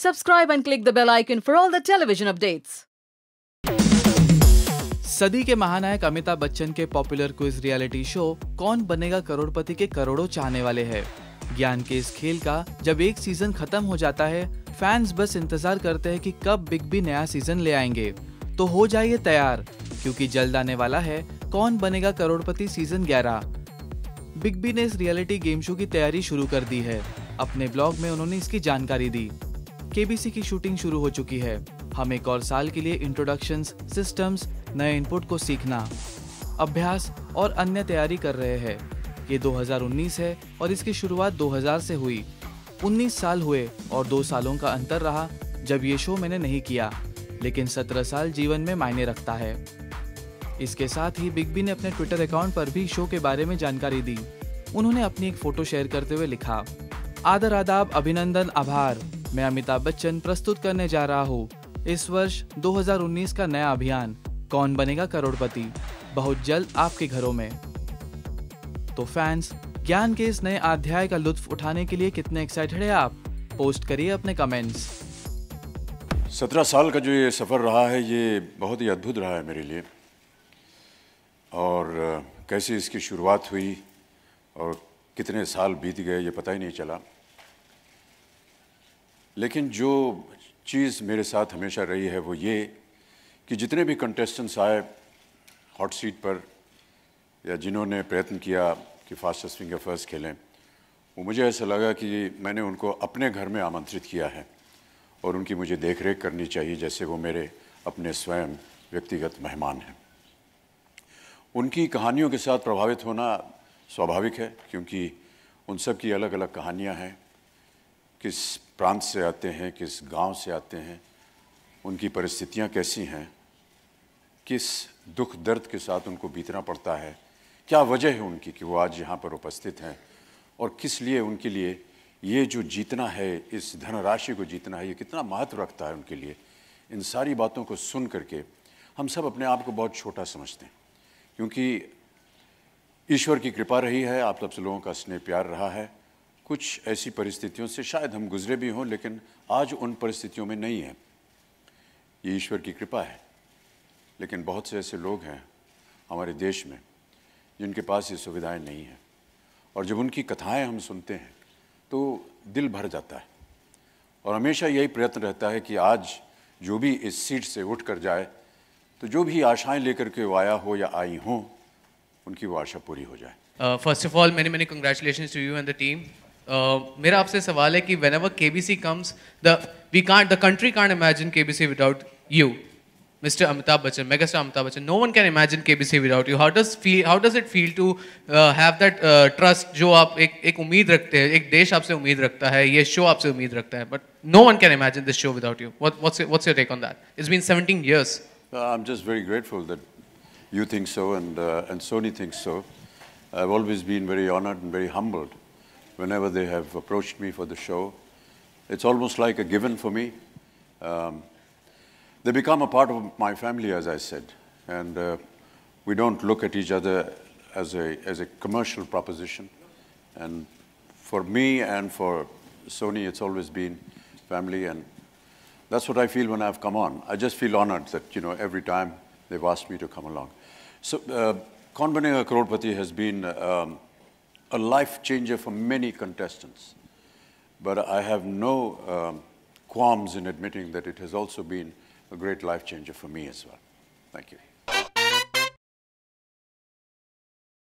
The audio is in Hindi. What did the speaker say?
Subscribe and click the bell icon for all the television updates. सदी के महानायक अमिताभ बच्चन के पॉपुलर क्विज रियलिटी शो कौन बनेगा करोड़पति के करोड़ों चाहने वाले हैं। ज्ञान के इस खेल का जब एक सीजन खत्म हो जाता है, फैंस बस इंतजार करते हैं कि कब बिग बी नया सीजन ले आएंगे। तो हो जाइए तैयार, क्योंकि जल्द आने वाला है कौन बनेगा करोड़पति सीजन 11। बिग बी ने इस रियलिटी गेम शो की तैयारी शुरू कर दी है। अपने ब्लॉग में उन्होंने इसकी जानकारी दी। केबीसी की शूटिंग शुरू हो चुकी है। हम एक और साल के लिए इंट्रोडक्शंस, सिस्टम्स, नए इनपुट को सीखना, अभ्यास और अन्य तैयारी कर रहे हैं। ये 2019 है और इसकी शुरुआत 2000 से हुई। 19 साल हुए और 2 सालों का अंतर रहा जब ये शो मैंने नहीं किया, लेकिन 17 साल जीवन में मायने रखता है। इसके साथ ही बिग बी ने अपने ट्विटर अकाउंट पर भी शो के बारे में जानकारी दी। उन्होंने अपनी एक फोटो शेयर करते हुए लिखा, आदर आदाब, अभिनंदन, आभार। मैं अमिताभ बच्चन प्रस्तुत करने जा रहा हूँ इस वर्ष 2019 का नया अभियान कौन बनेगा करोड़पति, बहुत जल्द आपके घरों में। तो फैंस, ज्ञान के इस नए अध्याय का लुत्फ उठाने के लिए कितने एक्साइटेड हैं आप? पोस्ट करिए अपने कमेंट्स। 17 साल का जो ये सफ़र रहा है, ये बहुत ही अद्भुत रहा है मेरे लिए। और कैसे इसकी शुरुआत हुई और कितने साल बीत गए ये पता ही नहीं चला। लेकिन जो चीज़ मेरे साथ हमेशा रही है वो ये कि जितने भी कंटेस्टेंट्स आए हॉट सीट पर या जिन्होंने प्रयत्न किया कि फास्टेस्ट फिंगर फर्स्ट खेलें, वो मुझे ऐसा लगा कि मैंने उनको अपने घर में आमंत्रित किया है और उनकी मुझे देख रेख करनी चाहिए जैसे वो मेरे अपने स्वयं व्यक्तिगत मेहमान हैं। उनकी कहानियों के साथ प्रभावित होना स्वाभाविक है, क्योंकि उन सब की अलग अलग कहानियाँ हैं। किस प्रांत से आते हैं, किस गांव से आते हैं, उनकी परिस्थितियां कैसी हैं, किस दुख दर्द के साथ उनको बीतना पड़ता है, क्या वजह है उनकी कि वो आज यहाँ पर उपस्थित हैं, और किस लिए उनके लिए ये जो जीतना है, इस धनराशि को जीतना है, ये कितना महत्व रखता है उनके लिए। इन सारी बातों को सुन करके हम सब अपने आप को बहुत छोटा समझते हैं, क्योंकि ईश्वर की कृपा रही है, आप सब लोगों का स्नेह प्यार रहा है। कुछ ऐसी परिस्थितियों से शायद हम गुजरे भी हों, लेकिन आज उन परिस्थितियों में नहीं है। ये ईश्वर की कृपा है। लेकिन बहुत से ऐसे लोग हैं हमारे देश में जिनके पास ये सुविधाएं नहीं हैं, और जब उनकी कथाएं हम सुनते हैं तो दिल भर जाता है। और हमेशा यही प्रयत्न रहता है कि आज जो भी इस सीट से उठ कर जाए, तो जो भी आशाएं लेकर के वो आया हो या आई हों, उनकी वो आशा पूरी हो जाए। First of all many congratulations to you and the team. मेरा आपसे सवाल है कि whenever KBC comes, the country can't imagine KBC without you, Mr. Amitabh Bachchan, megastar Amitabh Bachchan. No one can imagine KBC without you. How does it feel to have that trust जो आप एक उम्मीद रखते हैं, एक देश आपसे उम्मीद रखता है, ये शो आपसे उम्मीद रखता है, but no one can imagine this show without you. What's your take on that? It's been 17 years. I'm just very grateful that you think so and Sony thinks so. I've always been very honored and very humbled whenever they have approached me for the show. It's almost like a given for me. They become a part of my family, as I said, and we don't look at each other as a commercial proposition. And for me and for Sony, it's always been family, and that's what I feel when I've come on. I just feel honored that, you know, every time they've asked me to come along. So, Kaun Banega Crorepati has been a life changer for many contestants, but I have no qualms in admitting that it has also been a great life changer for me as well. Thank you.